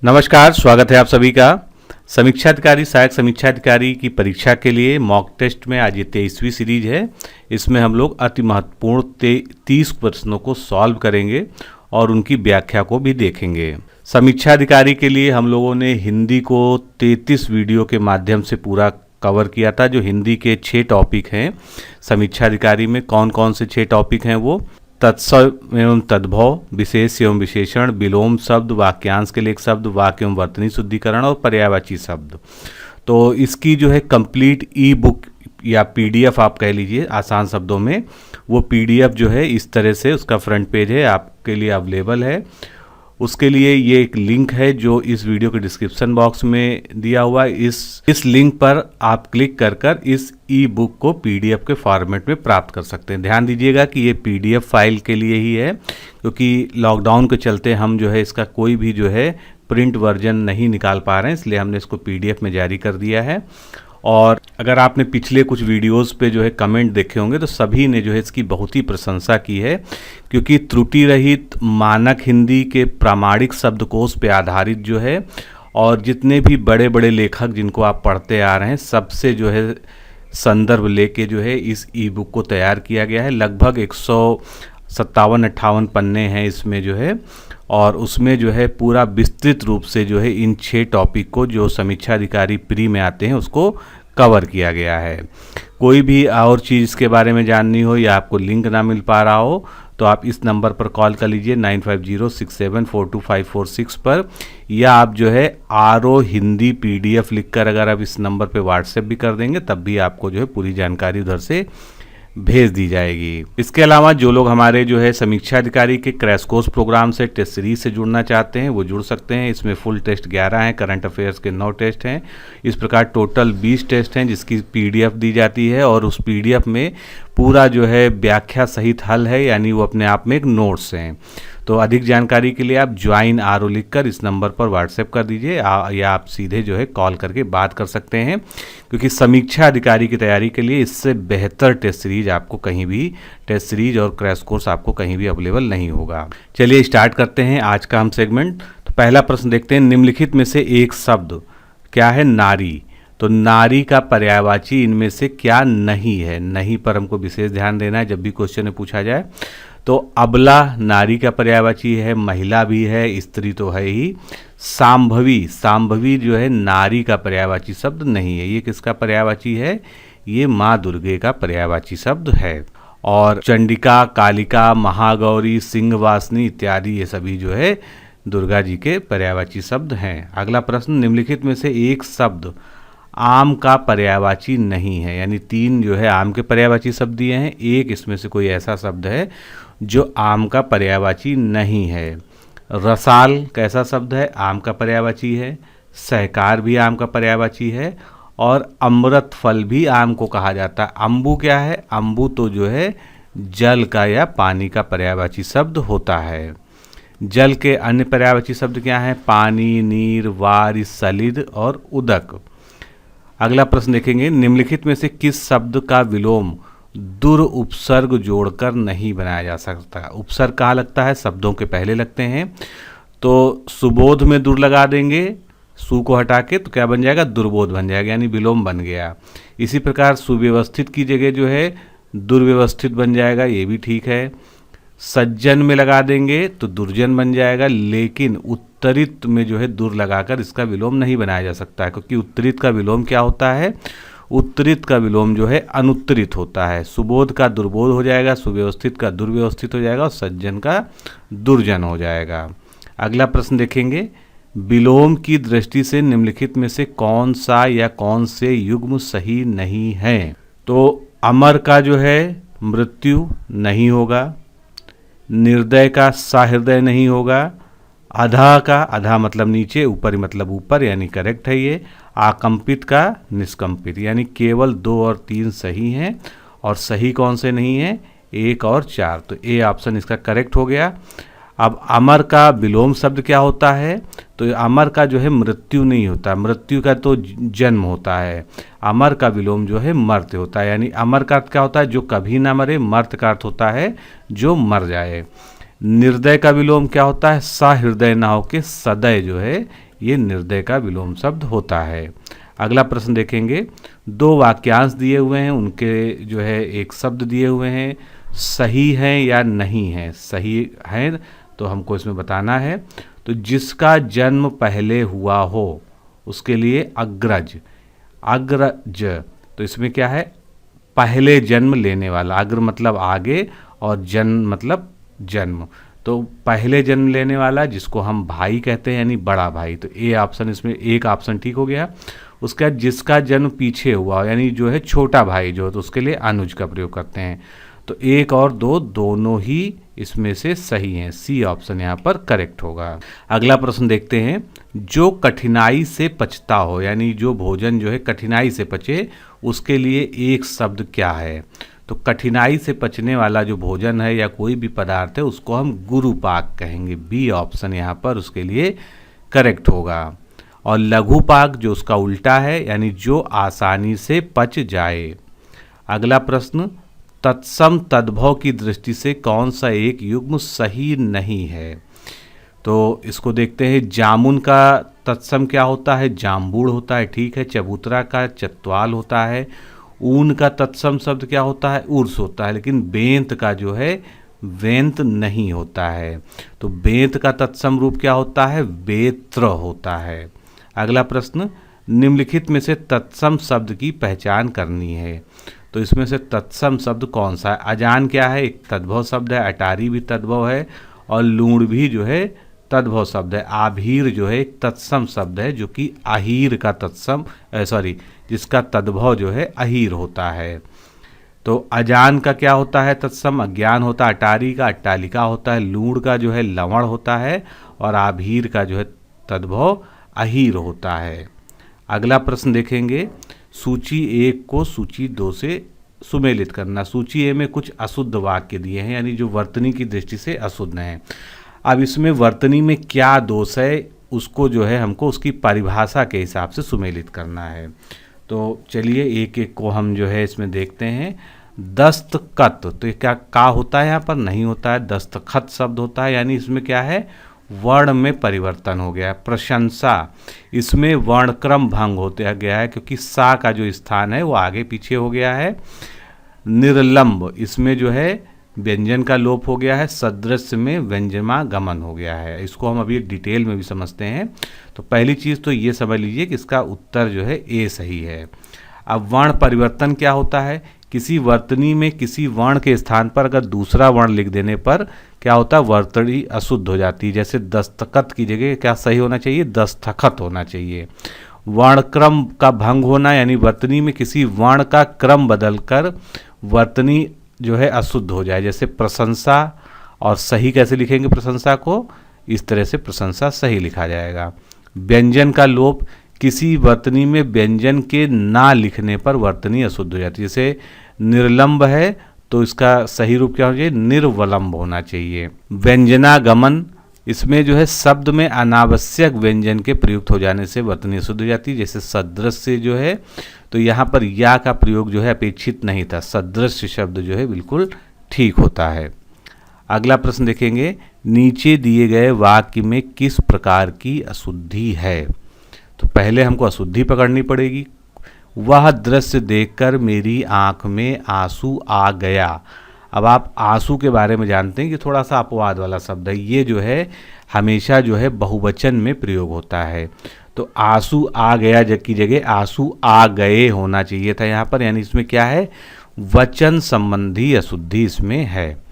नमस्कार, स्वागत है आप सभी का। समीक्षा अधिकारी सहायक समीक्षा अधिकारी की परीक्षा के लिए मॉक टेस्ट में आज ये 23वीं सीरीज है। इसमें हम लोग अति महत्वपूर्ण 30 प्रश्नों को सॉल्व करेंगे और उनकी व्याख्या को भी देखेंगे। समीक्षा अधिकारी के लिए हम लोगों ने हिंदी को 33 वीडियो के माध्यम से पूरा कवर किया था। जो हिंदी के 6 टॉपिक हैं समीक्षा अधिकारी में, कौन कौन से 6 टॉपिक हैं वो तत्सव एवं तद्भव, विशेष एवं विशेषण, विलोम शब्द, वाक्यांश के लिए एक शब्द, वाक्य एवं वर्तनी शुद्धिकरण और पर्यायवाची शब्द। तो इसकी जो है कंप्लीट ई बुक या पीडीएफ आप कह लीजिए आसान शब्दों में, वो पीडीएफ जो है इस तरह से उसका फ्रंट पेज है आपके लिए अवेलेबल है। उसके लिए ये एक लिंक है जो इस वीडियो के डिस्क्रिप्शन बॉक्स में दिया हुआ है। इस लिंक पर आप क्लिक कर इस ई बुक को पीडीएफ के फॉर्मेट में प्राप्त कर सकते हैं। ध्यान दीजिएगा कि ये पीडीएफ फाइल के लिए ही है, क्योंकि लॉकडाउन के चलते हम जो है इसका कोई भी जो है प्रिंट वर्जन नहीं निकाल पा रहे हैं, इसलिए हमने इसको पीडीएफ में जारी कर दिया है। और अगर आपने पिछले कुछ वीडियोस पे जो है कमेंट देखे होंगे तो सभी ने जो है इसकी बहुत ही प्रशंसा की है, क्योंकि त्रुटि रहित मानक हिंदी के प्रामाणिक शब्दकोश पे आधारित जो है, और जितने भी बड़े बड़े लेखक जिनको आप पढ़ते आ रहे हैं सबसे जो है संदर्भ लेके जो है इस ई बुक को तैयार किया गया है। लगभग 157-58 पन्ने हैं इसमें जो है, और उसमें जो है पूरा विस्तृत रूप से जो है इन 6 टॉपिक को जो समीक्षा अधिकारी प्री में आते हैं उसको कवर किया गया है। कोई भी और चीज़ इसके बारे में जाननी हो या आपको लिंक ना मिल पा रहा हो तो आप इस नंबर पर कॉल कर लीजिए 9506742546 पर, या आप जो है RO हिंदी PDF लिखकर अगर आप इस नंबर पे व्हाट्सएप भी कर देंगे तब भी आपको जो है पूरी जानकारी उधर से भेज दी जाएगी। इसके अलावा जो लोग हमारे जो है समीक्षा अधिकारी के क्रैश कोर्स प्रोग्राम से टेस्ट सीरीज से जुड़ना चाहते हैं वो जुड़ सकते हैं। इसमें फुल टेस्ट 11 हैं, करंट अफेयर्स के 9 टेस्ट हैं। इस प्रकार टोटल 20 टेस्ट हैं जिसकी पीडीएफ दी जाती है, और उस पीडीएफ में पूरा जो है व्याख्या सहित हल है, यानी वो अपने आप में एक नोट्स हैं। तो अधिक जानकारी के लिए आप ज्वाइन RO लिखकर इस नंबर पर व्हाट्सएप कर दीजिए, या आप सीधे जो है कॉल करके बात कर सकते हैं, क्योंकि समीक्षा अधिकारी की तैयारी के लिए इससे बेहतर टेस्ट सीरीज आपको कहीं भी, टेस्ट सीरीज और क्रैश कोर्स आपको कहीं भी अवेलेबल नहीं होगा। चलिए स्टार्ट करते हैं आज का हम सेगमेंट। तो पहला प्रश्न देखते हैं, निम्नलिखित में से एक शब्द क्या है? नारी। तो नारी का पर्यायवाची इनमें से क्या नहीं है? नहीं पर हमको विशेष ध्यान देना है जब भी क्वेश्चन में पूछा जाए। तो अबला नारी का पर्यायवाची है, महिला भी है, स्त्री तो है ही। सांभवी, सांभवी जो है नारी का पर्यायवाची शब्द नहीं है। ये किसका पर्यायवाची है? ये माँ दुर्गे का पर्यायवाची शब्द है। और चंडिका, कालिका, महागौरी, सिंहवासिनी इत्यादि ये सभी जो है दुर्गा जी के पर्यायवाची शब्द हैं। अगला प्रश्न, निम्नलिखित में से एक शब्द आम का पर्यायवाची नहीं है, यानी 3 जो है आम के पर्यायवाची शब्द दिए हैं, एक इसमें से कोई ऐसा शब्द है जो आम का पर्यायवाची नहीं है। रसाल कैसा शब्द है? आम का पर्यायवाची है। सहकार भी आम का पर्यायवाची है, और अमृत फल भी आम को कहा जाता है। अम्बु क्या है? अम्बु तो जो है जल का या पानी का पर्यायवाची शब्द होता है। जल के अन्य पर्यायवाची शब्द क्या हैं? पानी, नीर, वार, सलिद और उदक। अगला प्रश्न देखेंगे, निम्नलिखित में से किस शब्द का विलोम दुर उपसर्ग जोड़कर नहीं बनाया जा सकता? उपसर्ग कहाँ लगता है? शब्दों के पहले लगते हैं। तो सुबोध में दुर लगा देंगे, सु को हटा के, तो क्या बन जाएगा? दुर्बोध बन जाएगा, यानी विलोम बन गया। इसी प्रकार सुव्यवस्थित की जगह जो है दुर्व्यवस्थित बन जाएगा, ये भी ठीक है। सज्जन में लगा देंगे तो दुर्जन बन जाएगा, लेकिन उत्तरित में जो है दुर लगाकर इसका विलोम नहीं बनाया जा सकता है, क्योंकि उत्तरित का विलोम क्या होता है? उत्तरित का विलोम जो है अनुत्तरित होता है। सुबोध का दुर्बोध हो जाएगा, सुव्यवस्थित का दुर्व्यवस्थित हो जाएगा, और सज्जन का दुर्जन हो जाएगा। अगला प्रश्न देखेंगे, विलोम की दृष्टि से निम्नलिखित में से कौन सा या कौन से युग्म सही नहीं है? तो अमर का जो है मृत्यु नहीं होगा, निर्दय का सहृदय नहीं होगा, अधा का, अधा मतलब नीचे, ऊपर मतलब ऊपर, यानी करेक्ट है ये। आकंपित का निष्कंपित, यानी केवल 2 और 3 सही हैं, और सही कौन से नहीं हैं? 1 और 4। तो ए ऑप्शन इसका करेक्ट हो गया। अब अमर का विलोम शब्द क्या होता है? तो अमर का जो है मृत्यु नहीं होता, मृत्यु का तो जन्म होता है। अमर का विलोम जो है मर्त्य होता है, यानी अमर का अर्थ क्या होता है? जो कभी ना मरे। मर्त्य का अर्थ होता है जो मर जाए। निर्दय का विलोम क्या होता है? सहृदय ना होके सदय जो है ये निर्दय का विलोम शब्द होता है। अगला प्रश्न देखेंगे, दो वाक्यांश दिए हुए हैं, उनके जो है एक शब्द दिए हुए हैं, सही है या नहीं है। सही है तो हमको इसमें बताना है। तो जिसका जन्म पहले हुआ हो उसके लिए अग्रज। अग्रज तो इसमें क्या है, पहले जन्म लेने वाला। अग्र मतलब आगे और जन्म मतलब जन्म, तो पहले जन्म लेने वाला जिसको हम भाई कहते हैं यानी बड़ा भाई। तो ए ऑप्शन, इसमें एक ऑप्शन ठीक हो गया। उसके बाद जिसका जन्म पीछे हुआ यानी जो है छोटा भाई जो, तो उसके लिए अनुज का प्रयोग करते हैं। तो एक और दो दोनों ही इसमें से सही हैं। सी ऑप्शन यहाँ पर करेक्ट होगा। अगला प्रश्न देखते हैं, जो कठिनाई से पचता हो यानी जो भोजन जो है कठिनाई से पचे उसके लिए एक शब्द क्या है। तो कठिनाई से पचने वाला जो भोजन है या कोई भी पदार्थ है उसको हम गुरुपाक कहेंगे। बी ऑप्शन यहाँ पर उसके लिए करेक्ट होगा। और लघुपाक जो उसका उल्टा है यानी जो आसानी से पच जाए। अगला प्रश्न, तत्सम तद्भव की दृष्टि से कौन सा एक युग्म सही नहीं है। तो इसको देखते हैं। जामुन का तत्सम क्या होता है, जाम्बूड़ होता है, ठीक है। चबूतरा का चतवाल होता है। ऊन का तत्सम शब्द क्या होता है, उर्स होता है। लेकिन बेंत का जो है वेंत नहीं होता है। तो बेंत का तत्सम रूप क्या होता है, बेत्र होता है। अगला प्रश्न, निम्नलिखित में से तत्सम शब्द की पहचान करनी है। तो इसमें से तत्सम शब्द कौन सा है। अजान क्या है, एक तद्भव शब्द है। अटारी भी तद्भव है और लूण भी जो है तद्भव शब्द है। आभीर जो है एक तत्सम शब्द है जो कि अहीर का तत्सम जिसका तद्भव जो है अहीर होता है। तो अजान का क्या होता है तत्सम, अज्ञान होता है। अटारी का अट्टालिका होता है। लूण का जो है लवण होता है और आभीर का जो है तद्भव अहीर होता है। अगला प्रश्न देखेंगे, सूची 1 को सूची 2 से सुमेलित करना। सूची ए में कुछ अशुद्ध वाक्य दिए हैं यानी जो वर्तनी की दृष्टि से अशुद्ध हैं। अब इसमें वर्तनी में क्या दोष है उसको जो है हमको उसकी परिभाषा के हिसाब से सुमेलित करना है। तो चलिए एक एक को हम जो है इसमें देखते हैं। दस्तखत, तो ये क्या होता है, यहाँ पर नहीं होता है। दस्तखत शब्द होता है यानी इसमें क्या है, वर्ण में परिवर्तन हो गया। प्रशंसा, इसमें वर्णक्रम भंग होते गया है क्योंकि सा का जो स्थान है वो आगे पीछे हो गया है। निर्लंब, इसमें जो है व्यंजन का लोप हो गया है। सदृश में व्यंजनागमन हो गया है। इसको हम अभी डिटेल में भी समझते हैं। तो पहली चीज़ तो ये समझ लीजिए कि इसका उत्तर जो है ए सही है। अब वर्ण परिवर्तन क्या होता है, किसी वर्तनी में किसी वर्ण के स्थान पर अगर दूसरा वर्ण लिख देने पर क्या होता है, वर्तनी अशुद्ध हो जाती है। जैसे दस्तखत की जगह क्या सही होना चाहिए, दस्तखत होना चाहिए। वर्णक्रम का भंग होना यानी वर्तनी में किसी वर्ण का क्रम बदलकर वर्तनी जो है अशुद्ध हो जाए। जैसे प्रशंसा, और सही कैसे लिखेंगे प्रशंसा को, इस तरह से प्रशंसा सही लिखा जाएगा। व्यंजन का लोप, किसी वर्तनी में व्यंजन के ना लिखने पर वर्तनी अशुद्ध हो जाती है। जैसे निर्लंब है तो इसका सही रूप क्या होना चाहिए, निर्वलंब होना चाहिए। व्यंजनागमन, इसमें जो है शब्द में अनावश्यक व्यंजन के प्रयुक्त हो जाने से वर्तनी अशुद्ध हो जाती है। जैसे सदृश से जो है तो यहाँ पर या का प्रयोग जो है अपेक्षित नहीं था। सदृश शब्द जो है बिल्कुल ठीक होता है। अगला प्रश्न देखेंगे, नीचे दिए गए वाक्य में किस प्रकार की अशुद्धि है। तो पहले हमको अशुद्धि पकड़नी पड़ेगी। वह दृश्य देखकर मेरी आंख में आंसू आ गया। अब आप आंसू के बारे में जानते हैं कि थोड़ा सा अपवाद वाला शब्द है। ये जो है हमेशा जो है बहुवचन में प्रयोग होता है। तो आंसू आ गया की जगह आंसू आ गए होना चाहिए था यहाँ पर, यानी इसमें क्या है, वचन संबंधी अशुद्धि इसमें है।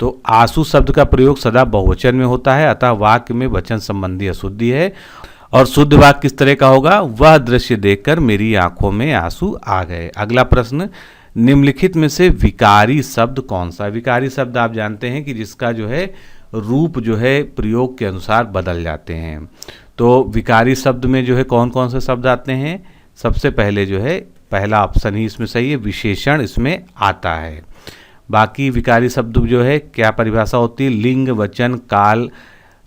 तो आंसू शब्द का प्रयोग सदा बहुवचन में होता है, अतः वाक्य में वचन संबंधी अशुद्धि है। और शुद्ध वाक्य किस तरह का होगा, वह दृश्य देखकर मेरी आंखों में आंसू आ गए। अगला प्रश्न, निम्नलिखित में से विकारी शब्द कौन सा। विकारी शब्द आप जानते हैं कि जिसका जो है रूप जो है प्रयोग के अनुसार बदल जाते हैं। तो विकारी शब्द में जो है कौन कौन से शब्द आते हैं, सबसे पहले जो है पहला ऑप्शन ही इसमें सही है, विशेषण इसमें आता है। बाकी विकारी शब्द जो है क्या परिभाषा होती है, लिंग वचन काल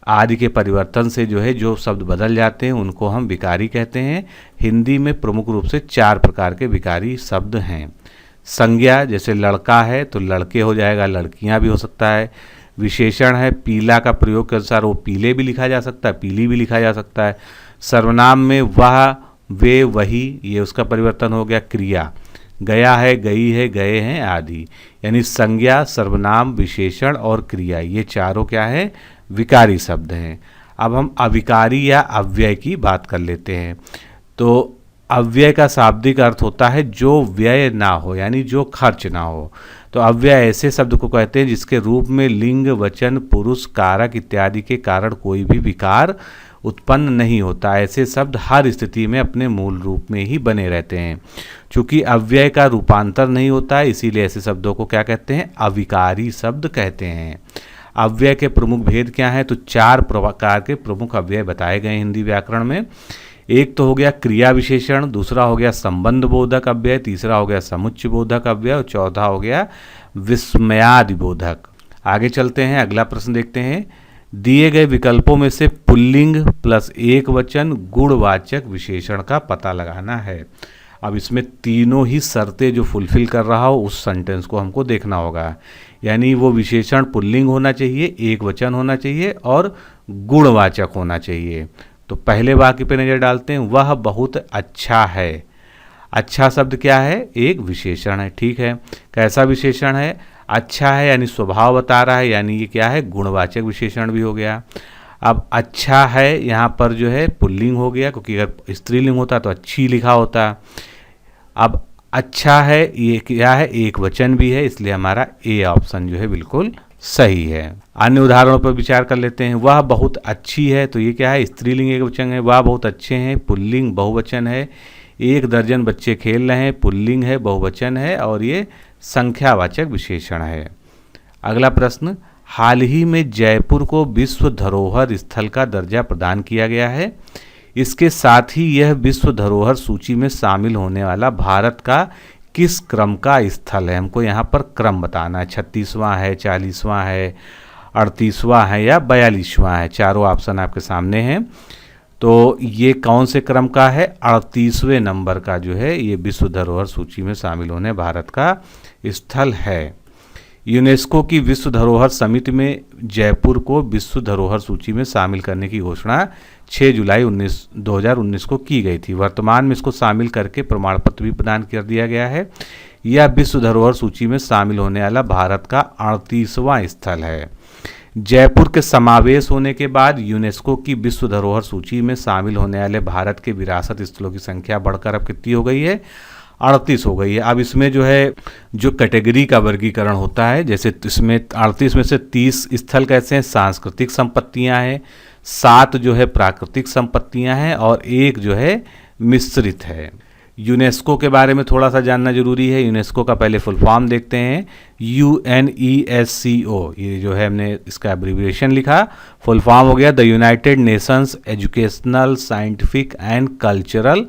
आदि के परिवर्तन से जो है जो शब्द बदल जाते हैं उनको हम विकारी कहते हैं। हिंदी में प्रमुख रूप से 4 प्रकार के विकारी शब्द हैं। संज्ञा, जैसे लड़का है तो लड़के हो जाएगा, लड़कियां भी हो सकता है। विशेषण है, पीला का प्रयोग के अनुसार वो पीले भी लिखा जा सकता है, पीली भी लिखा जा सकता है। सर्वनाम में वह, वे, वही, ये उसका परिवर्तन हो गया। क्रिया गया है, गई है, गए हैं आदि, यानी संज्ञा, सर्वनाम, विशेषण और क्रिया, ये चारों क्या है, विकारी शब्द हैं। अब हम अविकारी या अव्यय की बात कर लेते हैं। तो अव्यय का शाब्दिक अर्थ होता है जो व्यय ना हो, यानी जो खर्च ना हो। तो अव्यय ऐसे शब्द को कहते हैं जिसके रूप में लिंग, वचन, पुरुष, कारक इत्यादि के कारण कोई भी विकार उत्पन्न नहीं होता। ऐसे शब्द हर स्थिति में अपने मूल रूप में ही बने रहते हैं। चूंकि अव्यय का रूपांतर नहीं होता है, इसीलिए ऐसे शब्दों को क्या कहते हैं, अविकारी शब्द कहते हैं। अव्यय के प्रमुख भेद क्या हैं, तो 4 प्रकार के प्रमुख अव्यय बताए गए हिंदी व्याकरण में। एक तो हो गया क्रिया विशेषण, दूसरा हो गया संबंध बोधक अव्यय, तीसरा हो गया समुच्चय बोधक अव्यय और चौथा हो गया विस्मयादि बोधक। आगे चलते हैं, अगला प्रश्न देखते हैं। दिए गए विकल्पों में से पुल्लिंग प्लस एक वचन गुणवाचक विशेषण का पता लगाना है। अब इसमें तीनों ही शर्तें जो फुलफिल कर रहा हो उस सेंटेंस को हमको देखना होगा। यानी वो विशेषण पुल्लिंग होना चाहिए, एक वचन होना चाहिए और गुणवाचक होना चाहिए। तो पहले वाक्य पे नज़र डालते हैं, वह बहुत अच्छा है। अच्छा शब्द क्या है, एक विशेषण है, ठीक है। कैसा विशेषण है, अच्छा है यानी स्वभाव बता रहा है, यानी ये क्या है, गुणवाचक विशेषण भी हो गया। अब अच्छा है यहाँ पर जो है पुल्लिंग हो गया, क्योंकि अगर स्त्रीलिंग होता तो अच्छी लिखा होता। अब अच्छा है ये क्या है, एक वचन भी है, इसलिए हमारा ए ऑप्शन जो है बिल्कुल सही है। अन्य उदाहरणों पर विचार कर लेते हैं। वह बहुत अच्छी है, तो ये क्या है, स्त्रीलिंग एक वचन है। वह बहुत अच्छे हैं, पुल्लिंग बहुवचन है। 1 दर्जन बच्चे खेल रहे हैं, पुल्लिंग है, बहुवचन है और ये संख्यावाचक विशेषण है। अगला प्रश्न, हाल ही में जयपुर को विश्व धरोहर स्थल का दर्जा प्रदान किया गया है। इसके साथ ही यह विश्व धरोहर सूची में शामिल होने वाला भारत का किस क्रम का स्थल है। हमको यहाँ पर क्रम बताना है, 36वां है, 40वां है, 38वां है या 42वां है। चारों ऑप्शन आपके सामने हैं। तो ये कौन से क्रम का है, 38वें नंबर का जो है ये विश्व धरोहर सूची में शामिल होने भारत का स्थल है। यूनेस्को की विश्व धरोहर समिति में जयपुर को विश्व धरोहर सूची में शामिल करने की घोषणा 6 जुलाई 2019 को की गई थी। वर्तमान में इसको शामिल करके प्रमाण पत्र भी प्रदान कर दिया गया है। यह विश्व धरोहर सूची में शामिल होने वाला भारत का 38वां स्थल है। जयपुर के समावेश होने के बाद यूनेस्को की विश्व धरोहर सूची में शामिल होने वाले भारत के विरासत स्थलों की संख्या बढ़कर अब कितनी हो गई है, 38 हो गई है। अब इसमें जो है जो कैटेगरी का वर्गीकरण होता है, जैसे इसमें 38 में से 30 स्थल कैसे हैं, सांस्कृतिक संपत्तियां हैं, 7 जो है प्राकृतिक संपत्तियां हैं और 1 जो है मिश्रित है। यूनेस्को के बारे में थोड़ा सा जानना जरूरी है। यूनेस्को का पहले फुल फॉर्म देखते हैं, UNESCO, ये जो है हमने इसका एब्रीविएशन लिखा, फुल फॉर्म हो गया the United Nations Educational, Scientific and Cultural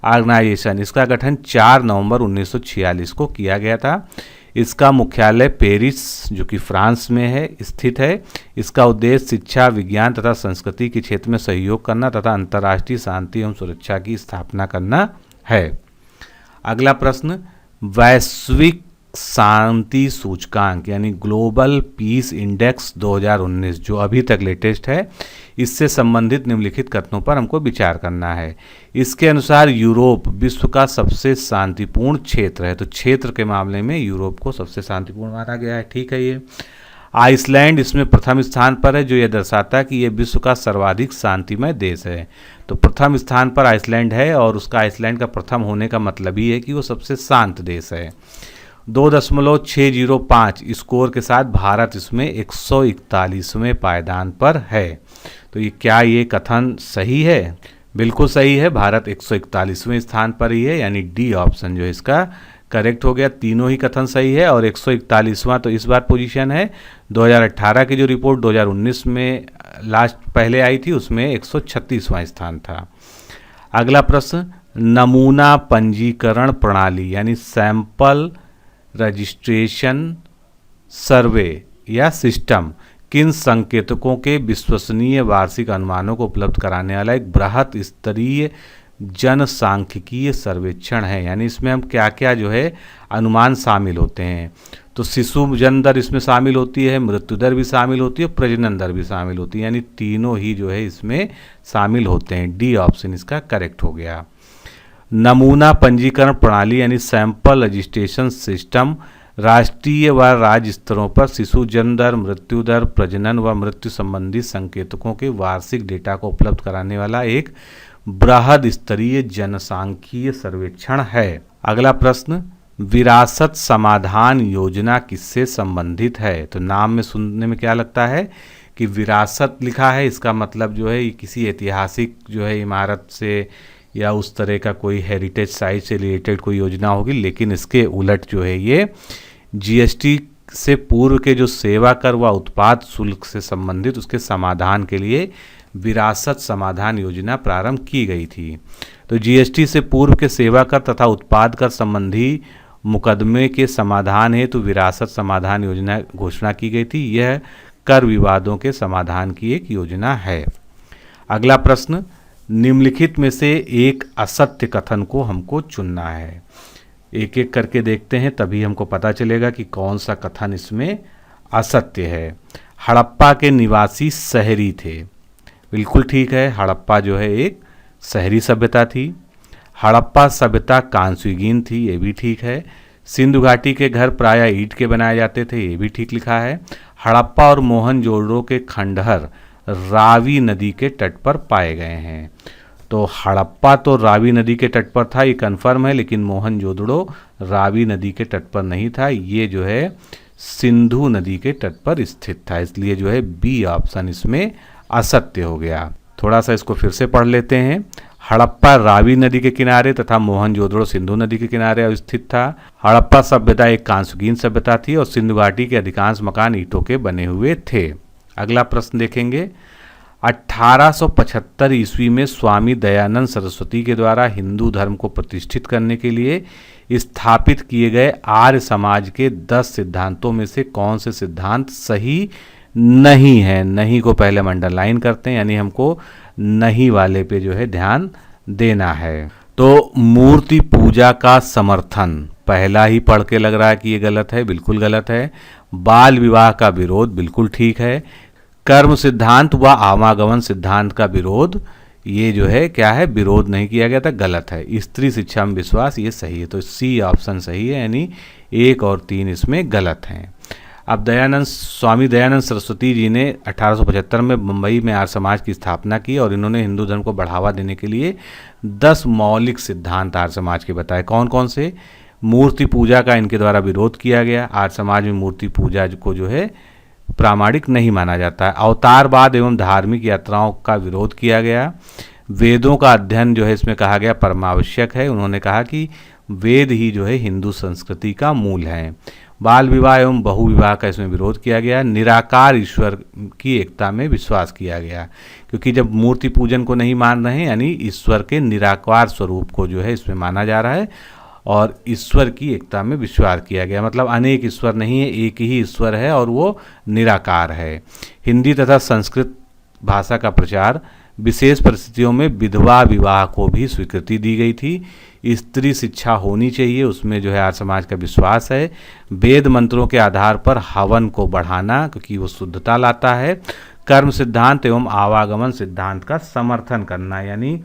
Organization. इसका गठन 4 नवंबर 1946 को किया गया था। इसका मुख्यालय पेरिस जो कि फ्रांस में है स्थित है। इसका उद्देश्य शिक्षा, विज्ञान तथा संस्कृति के क्षेत्र में सहयोग करना तथा अंतर्राष्ट्रीय शांति एवं सुरक्षा की स्थापना करना है। अगला प्रश्न, वैश्विक शांति सूचकांक यानी ग्लोबल पीस इंडेक्स 2019 जो अभी तक लेटेस्ट है, इससे संबंधित निम्नलिखित कथनों पर हमको विचार करना है। इसके अनुसार यूरोप विश्व का सबसे शांतिपूर्ण क्षेत्र है। तो क्षेत्र के मामले में यूरोप को सबसे शांतिपूर्ण माना गया है, ठीक है। ये आइसलैंड इसमें प्रथम स्थान पर है, जो यह दर्शाता है कि यह विश्व का सर्वाधिक शांतिमय देश है। तो प्रथम स्थान पर आइसलैंड है और उसका आइसलैंड का प्रथम होने का मतलब ही है कि वो सबसे शांत देश है। 2.605 स्कोर के साथ भारत इसमें 141वें पायदान पर है। तो ये क्या ये कथन सही है? बिल्कुल सही है, भारत 141वें स्थान पर ही है, यानी डी ऑप्शन जो है इसका करेक्ट हो गया। तीनों ही कथन सही है और 141वां तो इस बार पोजीशन है। 2018 की जो रिपोर्ट 2019 में लास्ट पहले आई थी उसमें 136वां स्थान था। अगला प्रश्न, नमूना पंजीकरण प्रणाली यानी सैंपल रजिस्ट्रेशन सर्वे या सिस्टम किन संकेतकों के विश्वसनीय वार्षिक अनुमानों को उपलब्ध कराने वाला एक बृहत स्तरीय जनसांख्यिकीय सर्वेक्षण है। यानी इसमें हम क्या क्या जो है अनुमान शामिल होते हैं। तो शिशु जन्म दर इसमें शामिल होती है, मृत्यु दर भी शामिल होती है, प्रजनन दर भी शामिल होती है, यानी तीनों ही जो है इसमें शामिल होते हैं। डी ऑप्शन इसका करेक्ट हो गया। नमूना पंजीकरण प्रणाली यानी सैंपल रजिस्ट्रेशन सिस्टम राष्ट्रीय व राज्य स्तरों पर शिशु जन्म दर, मृत्यु दर, प्रजनन व मृत्यु संबंधी संकेतकों के वार्षिक डेटा को उपलब्ध कराने वाला एक बृहद स्तरीय जनसांख्यिकीय सर्वेक्षण है। अगला प्रश्न, विरासत समाधान योजना किससे संबंधित है? तो नाम में सुनने में क्या लगता है कि विरासत लिखा है, इसका मतलब जो है किसी ऐतिहासिक जो है इमारत से या उस तरह का कोई हेरिटेज साइट से रिलेटेड कोई योजना होगी, लेकिन इसके उलट जो है ये जीएसटी से पूर्व के जो सेवा कर व उत्पाद शुल्क से संबंधित उसके समाधान के लिए विरासत समाधान योजना प्रारंभ की गई थी। तो जीएसटी से पूर्व के सेवा कर तथा उत्पाद कर संबंधी मुकदमे के समाधान हेतु विरासत समाधान योजना घोषणा की गई थी। यह कर विवादों के समाधान की एक योजना है। अगला प्रश्न, निम्नलिखित में से एक असत्य कथन को हमको चुनना है। एक एक करके देखते हैं, तभी हमको पता चलेगा कि कौन सा कथन इसमें असत्य है। हड़प्पा के निवासी शहरी थे, बिल्कुल ठीक है। हड़प्पा जो है एक शहरी सभ्यता थी। हड़प्पा सभ्यता कांस्युगीन थी, ये भी ठीक है। सिंधु घाटी के घर प्रायः ईंट के बनाए जाते थे, ये भी ठीक लिखा है। हड़प्पा और मोहनजोदड़ो के खंडहर रावी नदी के तट पर पाए गए हैं। तो हड़प्पा तो रावी नदी के तट पर था, ये कन्फर्म है, लेकिन मोहनजोदड़ो रावी नदी के तट पर नहीं था, ये जो है सिंधु नदी के तट पर स्थित था। इसलिए जो है बी ऑप्शन इसमें असत्य हो गया। थोड़ा सा इसको फिर से पढ़ लेते हैं। हड़प्पा रावी नदी के किनारे तथा मोहनजोदड़ो सिंधु नदी के किनारे स्थित था। हड़प्पा सभ्यता एक कांस्युगीन सभ्यता थी और सिंधु घाटी के अधिकांश मकान ईंटों के बने हुए थे। अगला प्रश्न देखेंगे, 1875 ईस्वी में स्वामी दयानंद सरस्वती के द्वारा हिंदू धर्म को प्रतिष्ठित करने के लिए स्थापित किए गए आर्य समाज के 10 सिद्धांतों में से कौन से सिद्धांत सही नहीं है? नहीं को पहले हम अंडरलाइन करते हैं, यानी हमको नहीं वाले पे जो है ध्यान देना है। तो मूर्ति पूजा का समर्थन, पहला ही पढ़ के लग रहा है कि ये गलत है, बिल्कुल गलत है। बाल विवाह का विरोध, बिल्कुल ठीक है। कर्म सिद्धांत व आवागमन सिद्धांत का विरोध, ये जो है क्या है, विरोध नहीं किया गया था, गलत है। स्त्री शिक्षा में विश्वास, ये सही है। तो सी ऑप्शन सही है, यानी 1 और 3 इसमें गलत हैं। अब स्वामी दयानंद सरस्वती जी ने 1875 में मुंबई में आर्य समाज की स्थापना की और इन्होंने हिंदू धर्म को बढ़ावा देने के लिए 10 मौलिक सिद्धांत आर्य समाज के बताए। कौन कौन से? मूर्ति पूजा का इनके द्वारा विरोध किया गया, आर्य समाज में मूर्ति पूजा को जो है प्रामाणिक नहीं माना जाता है। अवतारवाद एवं धार्मिक यात्राओं का विरोध किया गया। वेदों का अध्ययन जो है इसमें कहा गया परमावश्यक है, उन्होंने कहा कि वेद ही जो है हिंदू संस्कृति का मूल है। बाल विवाह एवं बहुविवाह का इसमें विरोध किया गया। निराकार ईश्वर की एकता में विश्वास किया गया, क्योंकि जब मूर्ति पूजन को नहीं मान रहे हैं, यानी ईश्वर के निराकार स्वरूप को जो है इसमें माना जा रहा है और ईश्वर की एकता में विश्वास किया गया। मतलब अनेक ईश्वर नहीं है, एक ही ईश्वर है और वो निराकार है। हिंदी तथा संस्कृत भाषा का प्रचार, विशेष परिस्थितियों में विधवा विवाह को भी स्वीकृति दी गई थी। स्त्री शिक्षा होनी चाहिए, उसमें जो है आर्य समाज का विश्वास है। वेद मंत्रों के आधार पर हवन को बढ़ाना, क्योंकि वो शुद्धता लाता है। कर्म सिद्धांत एवं आवागमन सिद्धांत का समर्थन करना, यानी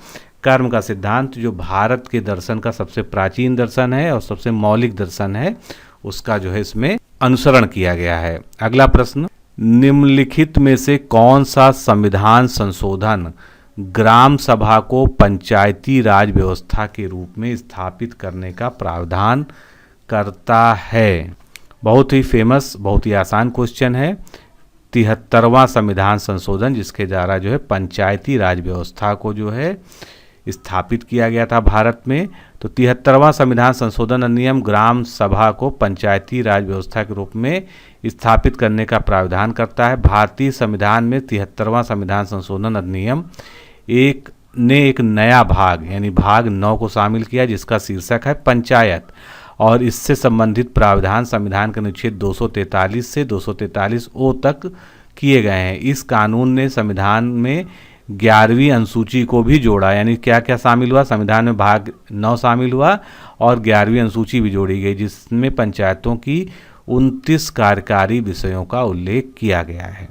कर्म का सिद्धांत जो भारत के दर्शन का सबसे प्राचीन दर्शन है और सबसे मौलिक दर्शन है, उसका जो है इसमें अनुसरण किया गया है। अगला प्रश्न, निम्नलिखित में से कौन सा संविधान संशोधन ग्राम सभा को पंचायती राज व्यवस्था के रूप में स्थापित करने का प्रावधान करता है? बहुत ही फेमस, बहुत ही आसान क्वेश्चन है। 73वां संविधान संशोधन, जिसके द्वारा जो है पंचायती राज व्यवस्था को जो है स्थापित किया गया था भारत में। तो 73वां संविधान संशोधन अधिनियम ग्राम सभा को पंचायती राज व्यवस्था के रूप में स्थापित करने का प्रावधान करता है। भारतीय संविधान में 73वां संविधान संशोधन अधिनियम ने एक नया भाग यानी भाग 9 को शामिल किया, जिसका शीर्षक है पंचायत, और इससे संबंधित प्रावधान संविधान के अनुच्छेद 243 से 243 ओ तक किए गए हैं। इस कानून ने संविधान में 11वीं अनुसूची को भी जोड़ा, यानी क्या क्या शामिल हुआ, संविधान में भाग 9 शामिल हुआ और 11वीं अनुसूची भी जोड़ी गई, जिसमें पंचायतों की 29 कार्यकारी विषयों का उल्लेख किया गया है।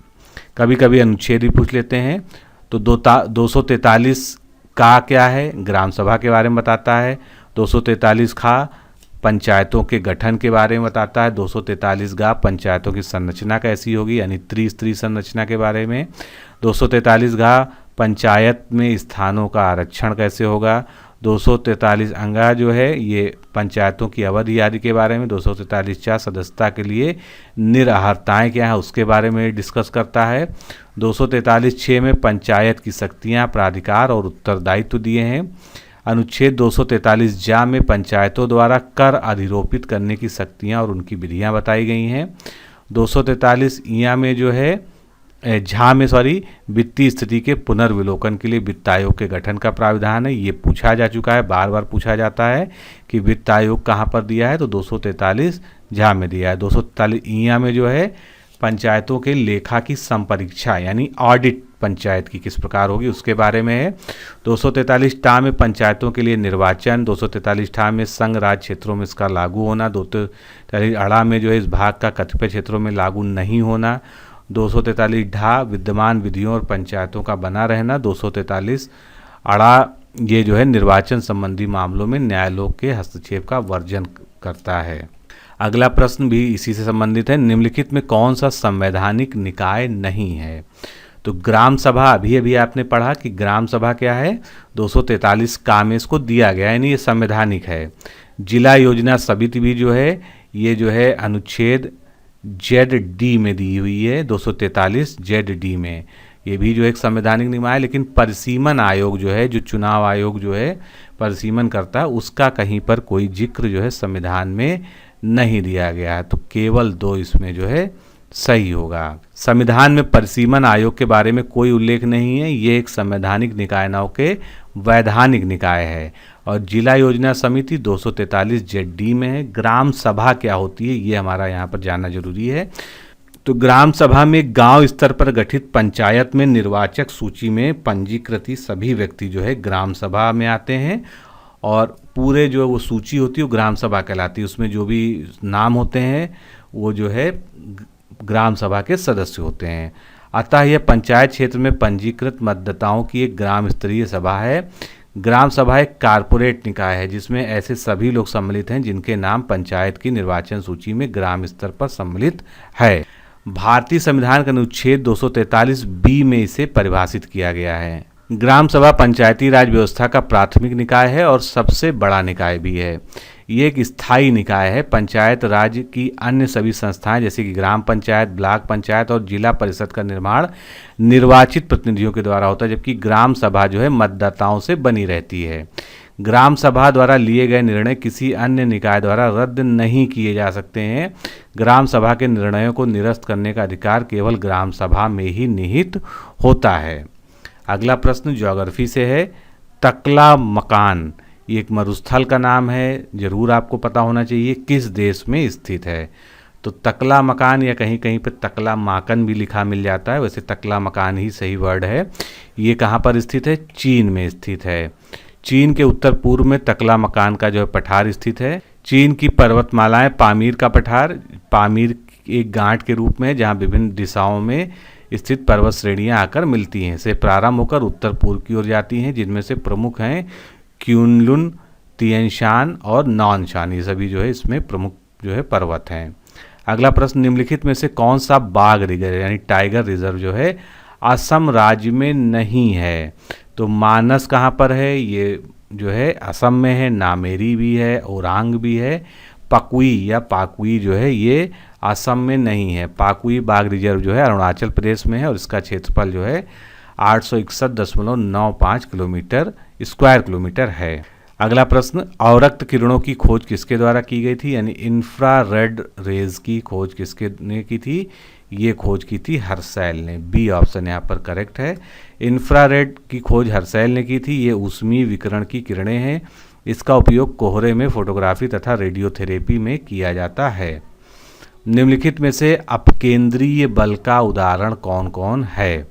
कभी कभी अनुच्छेद भी पूछ लेते हैं। तो 243 का क्या है, ग्राम सभा के बारे में बताता है। 243 खा पंचायतों के गठन के बारे में बताता है। 243 गा पंचायतों की संरचना कैसी होगी, यानी त्रिस्तरीय संरचना के बारे में। 243 गा पंचायत में स्थानों का आरक्षण कैसे होगा। 243 अंगा जो है ये पंचायतों की अवधि आदि के बारे में। 243 चा सदस्यता के लिए निरर्हताएँ क्या है उसके बारे में डिस्कस करता है। 243 6 में पंचायत की शक्तियाँ, प्राधिकार और उत्तरदायित्व दिए हैं। अनुच्छेद 243 जा में पंचायतों द्वारा कर अधिरोपित करने की शक्तियाँ और उनकी विधियाँ बताई गई हैं। 243 ईया में जो है वित्तीय स्थिति के पुनर्विलोकन के लिए वित्त आयोग के गठन का प्राविधान है। ये पूछा जा चुका है, बार बार पूछा जाता है कि वित्त आयोग कहाँ पर दिया है, तो 243 झा में दिया है। 243 ईया में जो है पंचायतों के लेखा की संपरीक्षा यानी ऑडिट पंचायत की किस प्रकार होगी उसके बारे में है। 243 टा में पंचायतों के लिए निर्वाचन। 243 टा में संघ राज्य क्षेत्रों में इसका लागू होना। 243 अड़ा में जो है इस भाग का कतिपय क्षेत्रों में लागू नहीं होना। 243 ढा विद्यमान विधियों और पंचायतों का बना रहना। 243 अड़ा ये जो है निर्वाचन संबंधी मामलों में न्यायालय के हस्तक्षेप का वर्जन करता है। अगला प्रश्न भी इसी से संबंधित है। निम्नलिखित में कौन सा संवैधानिक निकाय नहीं है, तो ग्राम सभा अभी अभी आपने पढ़ा कि ग्राम सभा क्या है, 243 का में इसको दिया गया यानी ये संवैधानिक है। जिला योजना समिति भी जो है ये जो है अनुच्छेद ZD में दी हुई है, 243 ZD में, ये भी जो एक संवैधानिक निकाय है। लेकिन परिसीमन आयोग जो है, जो चुनाव आयोग जो है परिसीमन करता है, उसका कहीं पर कोई जिक्र जो है संविधान में नहीं दिया गया है, तो केवल 2 इसमें जो है सही होगा। संविधान में परिसीमन आयोग के बारे में कोई उल्लेख नहीं है, ये एक संवैधानिक निकाय न के वैधानिक निकाय है। और जिला योजना समिति 243 ZD में है। ग्राम सभा क्या होती है ये हमारा यहाँ पर जानना जरूरी है। तो ग्राम सभा में गांव स्तर पर गठित पंचायत में निर्वाचक सूची में पंजीकृत सभी व्यक्ति जो है ग्राम सभा में आते हैं और पूरे जो वो सूची होती है वो ग्राम सभा कहलाती है। उसमें जो भी नाम होते हैं वो जो है ग्राम सभा के सदस्य होते हैं। अतः यह पंचायत क्षेत्र में पंजीकृत मतदाताओं की एक ग्राम स्तरीय सभा है। ग्राम सभा एक कारपोरेट निकाय है जिसमें ऐसे सभी लोग सम्मिलित हैं जिनके नाम पंचायत की निर्वाचन सूची में ग्राम स्तर पर सम्मिलित है। भारतीय संविधान का अनुच्छेद 243B में इसे परिभाषित किया गया है। ग्राम सभा पंचायती राज व्यवस्था का प्राथमिक निकाय है और सबसे बड़ा निकाय भी है। ये एक स्थायी निकाय है। पंचायत राज की अन्य सभी संस्थाएं जैसे कि ग्राम पंचायत, ब्लॉक पंचायत और जिला परिषद का निर्माण निर्वाचित प्रतिनिधियों के द्वारा होता है, जबकि ग्राम सभा जो है मतदाताओं से बनी रहती है। ग्राम सभा द्वारा लिए गए निर्णय किसी अन्य निकाय द्वारा रद्द नहीं किए जा सकते हैं। ग्राम सभा के निर्णयों को निरस्त करने का अधिकार केवल ग्राम सभा में ही निहित होता है। अगला प्रश्न ज्योग्राफी से है। तकला मकान ये एक मरुस्थल का नाम है, जरूर आपको पता होना चाहिए किस देश में स्थित है। तो तकला मकान या कहीं कहीं पे तकला माकन भी लिखा मिल जाता है, वैसे तकला मकान ही सही वर्ड है। ये कहाँ पर स्थित है, चीन में स्थित है। चीन के उत्तर पूर्व में तकला मकान का जो है पठार स्थित है। चीन की पर्वतमालाएं पामीर का पठार, पामीर एक गांठ के रूप में है जहाँ विभिन्न दिशाओं में स्थित पर्वत श्रेणियां आकर मिलती हैं, से प्रारंभ होकर उत्तर पूर्व की ओर जाती हैं, जिनमें से प्रमुख हैं क्यूनलुन, तियनशान और नॉनशान। ये सभी जो है इसमें प्रमुख जो है पर्वत हैं। अगला प्रश्न, निम्नलिखित में से कौन सा बाघ रिजर्व यानी टाइगर रिजर्व जो है असम राज्य में नहीं है, तो मानस कहाँ पर है, ये जो है असम में है। नामेरी भी है, ओरांग भी है। पकुई या पाकुई जो है ये असम में नहीं है। पाकुई बाघ रिजर्व जो है अरुणाचल प्रदेश में है और इसका क्षेत्रफल जो है 861.95 स्क्वायर किलोमीटर है। अगला प्रश्न, अवरक्त किरणों की खोज किसके द्वारा की गई थी, यानी इंफ्रारेड रेज की खोज किसके ने की थी, ये खोज की थी हर्सैल ने। बी ऑप्शन यहाँ पर करेक्ट है। इंफ्रारेड की खोज हर्सैल ने की थी। ये ऊष्मीय विकिरण की किरणें हैं। इसका उपयोग कोहरे में फोटोग्राफी तथा रेडियोथेरेपी में किया जाता है। निम्नलिखित में से अपकेंद्रीय बल का उदाहरण कौन कौन है,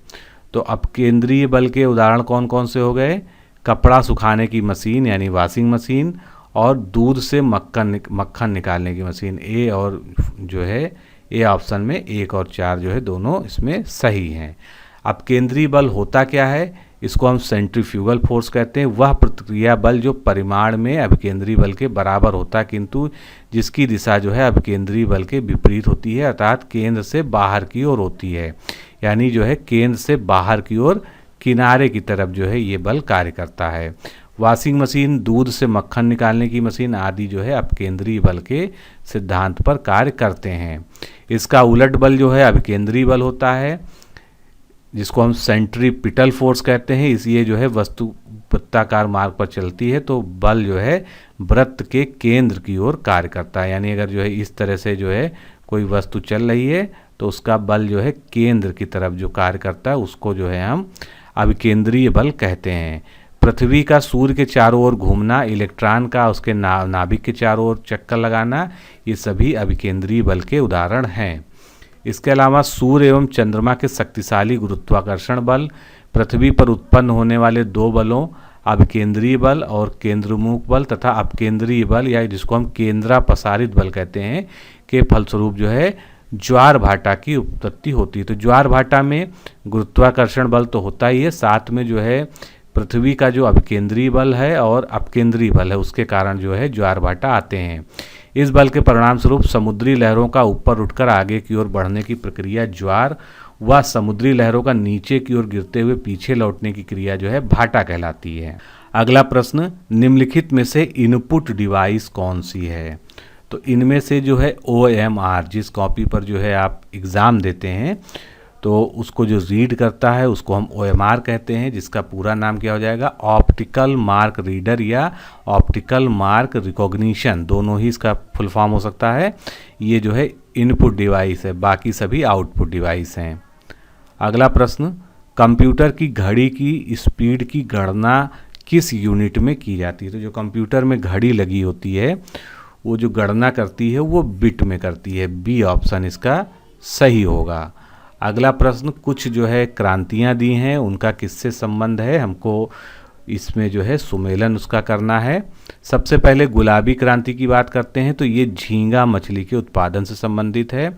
तो अपकेंद्रीय बल के उदाहरण कौन कौन से हो गए? कपड़ा सुखाने की मशीन यानी वॉशिंग मशीन, और दूध से मक्खन निकालने की मशीन। ए और जो है ए ऑप्शन में 1 और 4 जो है दोनों इसमें सही हैं। अपकेंद्रीय बल होता क्या है? इसको हम सेंट्रीफ्यूगल फोर्स कहते हैं। वह प्रतिक्रिया बल जो परिमाण में अपकेंद्रीय बल के बराबर होता है किंतु जिसकी दिशा जो है अपकेंद्रीय बल के विपरीत होती है, अर्थात केंद्र से बाहर की ओर होती है। यानी जो है केंद्र से बाहर की ओर किनारे की तरफ जो है ये बल कार्य करता है। वॉशिंग मशीन, दूध से मक्खन निकालने की मशीन आदि जो है अपकेंद्रीय बल के सिद्धांत पर कार्य करते हैं। इसका उलट बल जो है अभिकेंद्रीय बल होता है, जिसको हम सेंट्रीपिटल फोर्स कहते हैं। इसलिए जो है वस्तु वृत्ताकार मार्ग पर चलती है तो बल जो है वृत्त के केंद्र की ओर कार्य करता है। यानी अगर जो है इस तरह से जो है कोई वस्तु चल रही है तो उसका बल जो है केंद्र की तरफ जो कार्य करता है उसको जो है हम अभिकेंद्रीय बल कहते हैं। पृथ्वी का सूर्य के चारों ओर घूमना, इलेक्ट्रॉन का उसके नाभिक के चारों ओर चक्कर लगाना, ये सभी अभिकेंद्रीय बल के उदाहरण हैं। इसके अलावा सूर्य एवं चंद्रमा के शक्तिशाली गुरुत्वाकर्षण बल, पृथ्वी पर उत्पन्न होने वाले 2 बलों अभिकेंद्रीय बल और केंद्रोन्मुख बल तथा अपकेंद्रीय बल या जिसको हम केंद्रापसारित बल कहते हैं के फलस्वरूप जो है ज्वार भाटा की उत्पत्ति होती है। तो ज्वार भाटा में गुरुत्वाकर्षण बल तो होता ही है, साथ में जो है पृथ्वी का जो अभिकेंद्रीय बल है और अपकेंद्रीय बल है उसके कारण जो है ज्वार भाटा आते हैं। इस बल के परिणाम स्वरूप समुद्री लहरों का ऊपर उठकर आगे की ओर बढ़ने की प्रक्रिया ज्वार व समुद्री लहरों का नीचे की ओर गिरते हुए पीछे लौटने की क्रिया जो है भाटा कहलाती है। अगला प्रश्न, निम्नलिखित में से इनपुट डिवाइस कौन सी है? तो इनमें से जो है OMR, जिस कॉपी पर जो है आप एग्ज़ाम देते हैं तो उसको जो रीड करता है उसको हम OMR कहते हैं, जिसका पूरा नाम क्या हो जाएगा? ऑप्टिकल मार्क रीडर या ऑप्टिकल मार्क रिकॉग्निशन, दोनों ही इसका फुल फॉर्म हो सकता है। ये जो है इनपुट डिवाइस है, बाकी सभी आउटपुट डिवाइस हैं। अगला प्रश्न, कंप्यूटर की घड़ी की स्पीड की गणना किस यूनिट में की जाती है? तो जो कंप्यूटर में घड़ी लगी होती है वो जो गणना करती है वो बिट में करती है। बी ऑप्शन इसका सही होगा। अगला प्रश्न, कुछ जो है क्रांतियाँ दी हैं उनका किससे संबंध है? हमको इसमें जो है सुमेलन उसका करना है। सबसे पहले गुलाबी क्रांति की बात करते हैं तो ये झींगा मछली के उत्पादन से संबंधित है।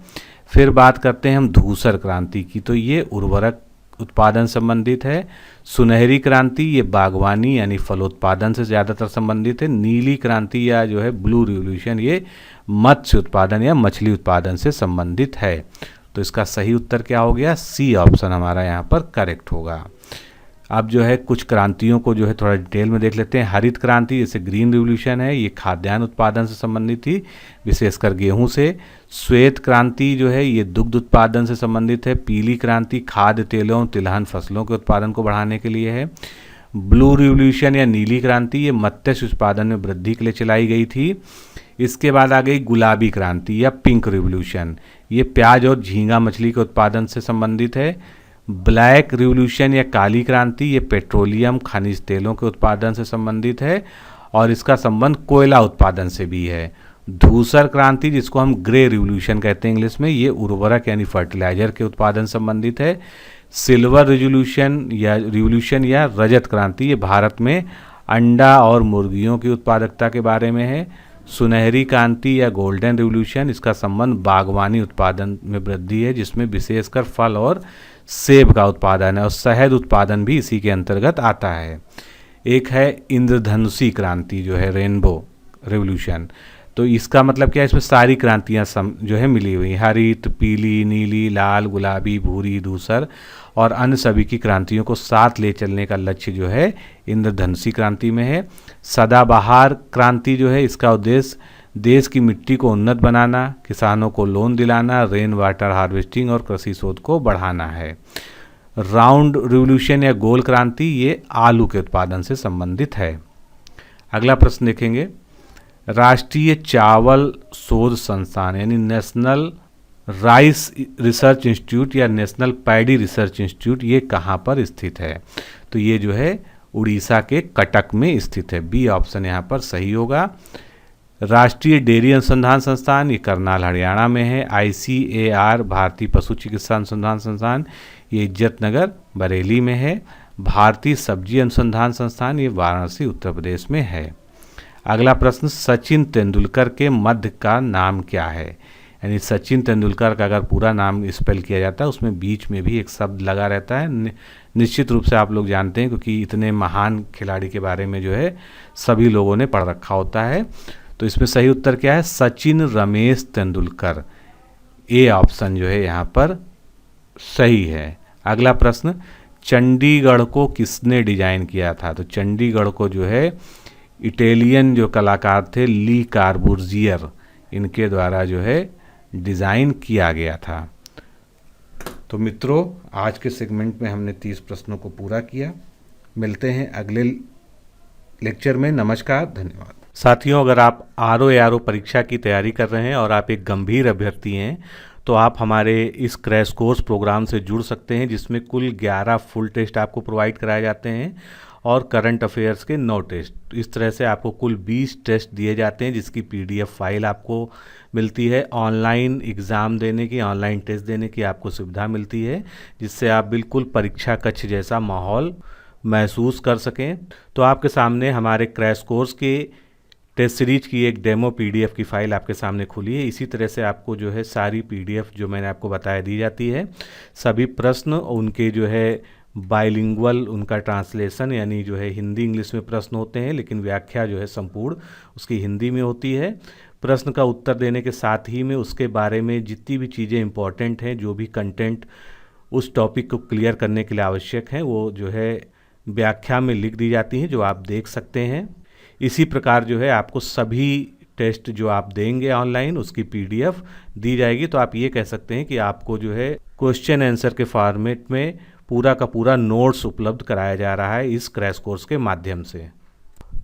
फिर बात करते हैं हम धूसर क्रांति की, तो ये उर्वरक उत्पादन संबंधित है। सुनहरी क्रांति ये बागवानी यानी फलोत्पादन से ज़्यादातर संबंधित है। नीली क्रांति या जो है ब्लू रिवोल्यूशन ये मत्स्य उत्पादन या मछली उत्पादन से संबंधित है। तो इसका सही उत्तर क्या हो गया? सी ऑप्शन हमारा यहाँ पर करेक्ट होगा। अब जो है कुछ क्रांतियों को जो है थोड़ा डिटेल में देख लेते हैं। हरित क्रांति जैसे ग्रीन रिवोल्यूशन है, ये खाद्यान्न उत्पादन से संबंधित थी, विशेषकर गेहूं से। श्वेत क्रांति जो है ये दुग्ध उत्पादन से संबंधित है। पीली क्रांति खाद्य तेलों तिलहन फसलों के उत्पादन को बढ़ाने के लिए है। ब्लू रिवोल्यूशन या नीली क्रांति ये मत्स्य उत्पादन में वृद्धि के लिए चलाई गई थी। इसके बाद आ गई गुलाबी क्रांति या पिंक रिवोल्यूशन, ये प्याज और झींगा मछली के उत्पादन से संबंधित है। ब्लैक रिवोल्यूशन या काली क्रांति ये पेट्रोलियम खनिज तेलों के उत्पादन से संबंधित है और इसका संबंध कोयला उत्पादन से भी है। धूसर क्रांति जिसको हम ग्रे रिवोल्यूशन कहते हैं इंग्लिश में, ये उर्वरक यानी फर्टिलाइजर के उत्पादन संबंधित है। सिल्वर रिवोल्यूशन या रजत क्रांति ये भारत में अंडा और मुर्गियों की उत्पादकता के बारे में है। सुनहरी क्रांति या गोल्डन रिवोल्यूशन इसका संबंध बागवानी उत्पादन में वृद्धि है, जिसमें विशेषकर फल और सेब का उत्पादन है और शहद उत्पादन भी इसी के अंतर्गत आता है। एक है इंद्रधनुषी क्रांति जो है रेनबो रिवोल्यूशन, तो इसका मतलब क्या है? इसमें सारी क्रांतियाँ जो है मिली हुई, हरित, पीली, नीली, लाल, गुलाबी, भूरी, धूसर और अन्य सभी की क्रांतियों को साथ ले चलने का लक्ष्य जो है इंद्रधनुषी क्रांति में है। सदाबहार क्रांति जो है इसका उद्देश्य देश की मिट्टी को उन्नत बनाना, किसानों को लोन दिलाना, रेन वाटर हार्वेस्टिंग और कृषि शोध को बढ़ाना है। राउंड रिवोल्यूशन या गोल क्रांति ये आलू के उत्पादन से संबंधित है। अगला प्रश्न देखेंगे, राष्ट्रीय चावल शोध संस्थान यानी नेशनल राइस रिसर्च इंस्टीट्यूट या नेशनल पैडी रिसर्च इंस्टीट्यूट ये कहाँ पर स्थित है? तो ये जो है उड़ीसा के कटक में स्थित है। बी ऑप्शन यहाँ पर सही होगा। राष्ट्रीय डेयरी अनुसंधान संस्थान ये करनाल हरियाणा में है। ICAR भारतीय पशु चिकित्सा अनुसंधान संस्थान ये इज्जत नगर बरेली में है। भारतीय सब्जी अनुसंधान संस्थान ये वाराणसी उत्तर प्रदेश में है। अगला प्रश्न, सचिन तेंदुलकर के मध्य का नाम क्या है? यानी सचिन तेंदुलकर का अगर पूरा नाम स्पेल किया जाता है उसमें बीच में भी एक शब्द लगा रहता है। निश्चित रूप से आप लोग जानते हैं क्योंकि इतने महान खिलाड़ी के बारे में जो है सभी लोगों ने पढ़ रखा होता है। तो इसमें सही उत्तर क्या है? सचिन रमेश तेंदुलकर। ए ऑप्शन जो है यहाँ पर सही है। अगला प्रश्न, चंडीगढ़ को किसने डिजाइन किया था? तो चंडीगढ़ को जो है इटालियन जो कलाकार थे ली कार्बूजियर, इनके द्वारा जो है डिज़ाइन किया गया था। तो मित्रों, आज के सेगमेंट में हमने 30 प्रश्नों को पूरा किया। मिलते हैं अगले लेक्चर में। नमस्कार, धन्यवाद। साथियों, अगर आप आरओ परीक्षा की तैयारी कर रहे हैं और आप एक गंभीर अभ्यर्थी हैं तो आप हमारे इस क्रैश कोर्स प्रोग्राम से जुड़ सकते हैं, जिसमें कुल 11 फुल टेस्ट आपको प्रोवाइड कराए जाते हैं और करंट अफेयर्स के 9 टेस्ट। इस तरह से आपको कुल 20 टेस्ट दिए जाते हैं, जिसकी पीडीएफ फाइल आपको मिलती है। ऑनलाइन एग्ज़ाम देने की, ऑनलाइन टेस्ट देने की आपको सुविधा मिलती है, जिससे आप बिल्कुल परीक्षा कक्ष जैसा माहौल महसूस कर सकें। तो आपके सामने हमारे क्रैश कोर्स के टेस्ट सीरीज की एक डेमो पीडीएफ की फ़ाइल आपके सामने खुली है। इसी तरह से आपको जो है सारी पीडीएफ जो मैंने आपको बताया दी जाती है। सभी प्रश्न उनके जो है बाइलिंगुअल उनका ट्रांसलेशन, यानी जो है हिंदी इंग्लिश में प्रश्न होते हैं, लेकिन व्याख्या जो है संपूर्ण उसकी हिंदी में होती है। प्रश्न का उत्तर देने के साथ ही में उसके बारे में जितनी भी चीज़ें इंपॉर्टेंट हैं, जो भी कंटेंट उस टॉपिक को क्लियर करने के लिए आवश्यक हैं, वो जो है व्याख्या में लिख दी जाती हैं, जो आप देख सकते हैं। इसी प्रकार जो है आपको सभी टेस्ट जो आप देंगे ऑनलाइन उसकी पीडीएफ दी जाएगी। तो आप ये कह सकते हैं कि आपको जो है क्वेश्चन आंसर के फॉर्मेट में पूरा का पूरा नोट्स उपलब्ध कराया जा रहा है इस क्रैश कोर्स के माध्यम से।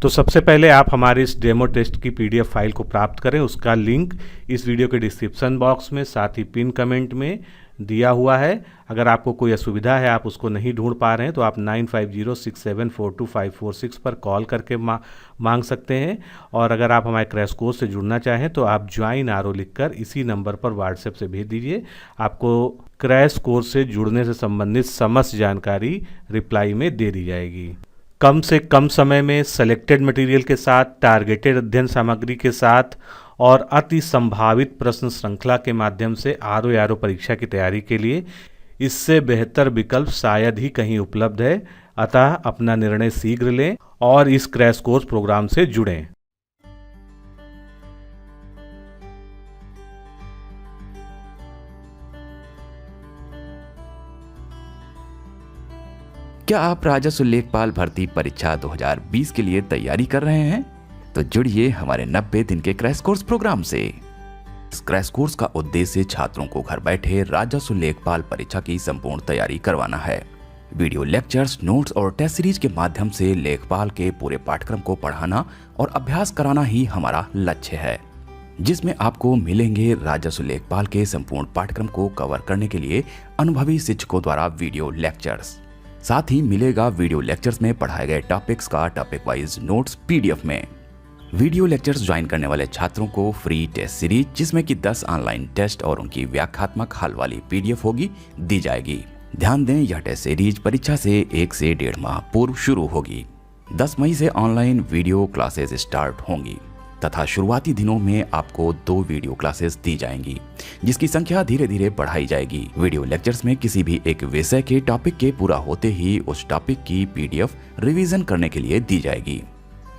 तो सबसे पहले आप हमारे इस डेमो टेस्ट की पीडीएफ फाइल को प्राप्त करें। उसका लिंक इस वीडियो के डिस्क्रिप्शन बॉक्स में, साथ ही पिन कमेंट में दिया हुआ है। अगर आपको कोई असुविधा है, आप उसको नहीं ढूंढ पा रहे हैं, तो आप 9506742546 पर कॉल करके मांग सकते हैं। और अगर आप हमारे क्रैश कोर्स से जुड़ना चाहें तो आप ज्वाइन आरओ लिखकर इसी नंबर पर व्हाट्सएप से भेज दीजिए। आपको क्रैश कोर्स से जुड़ने से संबंधित समस्त जानकारी रिप्लाई में दे दी जाएगी। कम से कम समय में सेलेक्टेड मटेरियल के साथ, टारगेटेड अध्ययन सामग्री के साथ और अति संभावित प्रश्न श्रृंखला के माध्यम से आरओ परीक्षा की तैयारी के लिए इससे बेहतर विकल्प शायद ही कहीं उपलब्ध है। अतः अपना निर्णय शीघ्र लें और इस क्रैश कोर्स प्रोग्राम से जुड़ें। क्या आप राजस्व लेखपाल भर्ती परीक्षा 2020 के लिए तैयारी कर रहे हैं? तो जुड़िए हमारे 90 दिन के क्रैश कोर्स प्रोग्राम से। इस क्रैश कोर्स का उद्देश्य छात्रों को घर बैठे राजस्व लेखपाल परीक्षा की संपूर्ण तैयारी करवाना है। वीडियो लेक्चर्स, नोट्स और टेस्ट सीरीज के माध्यम से लेखपाल के पूरे पाठ्यक्रम को पढ़ाना और अभ्यास कराना ही हमारा लक्ष्य है, जिसमें आपको मिलेंगे राजस्व लेखपाल के संपूर्ण पाठ्यक्रम को कवर करने के लिए अनुभवी शिक्षकों द्वारा वीडियो लेक्चर्स। साथ ही मिलेगा वीडियो लेक्चर्स में पढ़ाए गए टॉपिक्स का टॉपिक वाइज नोट्स पीडीएफ में। वीडियो लेक्चर्स ज्वाइन करने वाले छात्रों को फ्री टेस्ट सीरीज, जिसमें कि 10 ऑनलाइन टेस्ट और उनकी व्याख्यात्मक हल वाली पीडीएफ होगी, दी जाएगी। ध्यान दें, यह टेस्ट सीरीज परीक्षा से 1 से 1.5 माह पूर्व शुरू होगी। 10 मई से ऑनलाइन वीडियो क्लासेस स्टार्ट होंगी तथा शुरुआती दिनों में आपको 2 वीडियो क्लासेस दी जाएंगी, जिसकी संख्या धीरे धीरे बढ़ाई जाएगी। वीडियो लेक्चर्स में किसी भी एक विषय के टॉपिक के पूरा होते ही उस टॉपिक की पीडीएफ रिवीजन करने के लिए दी जाएगी।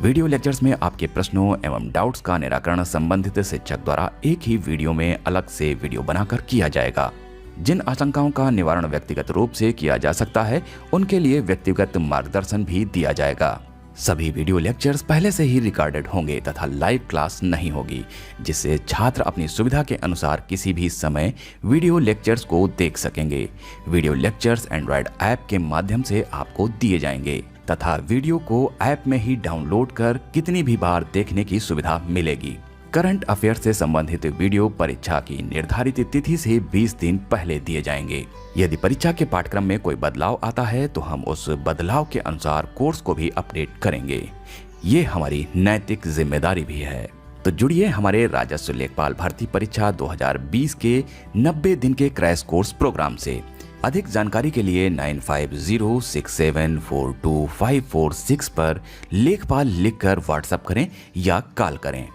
वीडियो लेक्चर्स में आपके प्रश्नों एवं डाउट्स का निराकरण संबंधित शिक्षक द्वारा एक ही वीडियो में अलग से वीडियो बनाकर किया जाएगा। जिन आशंकाओं का निवारण व्यक्तिगत रूप से किया जा सकता है, उनके लिए व्यक्तिगत मार्गदर्शन भी दिया जाएगा। सभी वीडियो लेक्चर्स पहले से ही रिकॉर्डेड होंगे तथा लाइव क्लास नहीं होगी, जिससे छात्र अपनी सुविधा के अनुसार किसी भी समय वीडियो लेक्चर्स को देख सकेंगे। वीडियो लेक्चर्स एंड्रॉयड ऐप के माध्यम से आपको दिए जाएंगे तथा वीडियो को ऐप में ही डाउनलोड कर कितनी भी बार देखने की सुविधा मिलेगी। करंट अफेयर से संबंधित वीडियो परीक्षा की निर्धारित तिथि से 20 दिन पहले दिए जाएंगे। यदि परीक्षा के पाठ्यक्रम में कोई बदलाव आता है तो हम उस बदलाव के अनुसार कोर्स को भी अपडेट करेंगे। ये हमारी नैतिक जिम्मेदारी भी है। तो जुड़िए हमारे राजस्व लेखपाल भर्ती परीक्षा 2020 के 90 दिन के क्रैश कोर्स प्रोग्राम से। अधिक जानकारी के लिए 9506742546 पर लेखपाल लिखकर व्हाट्सएप करें या कॉल करें।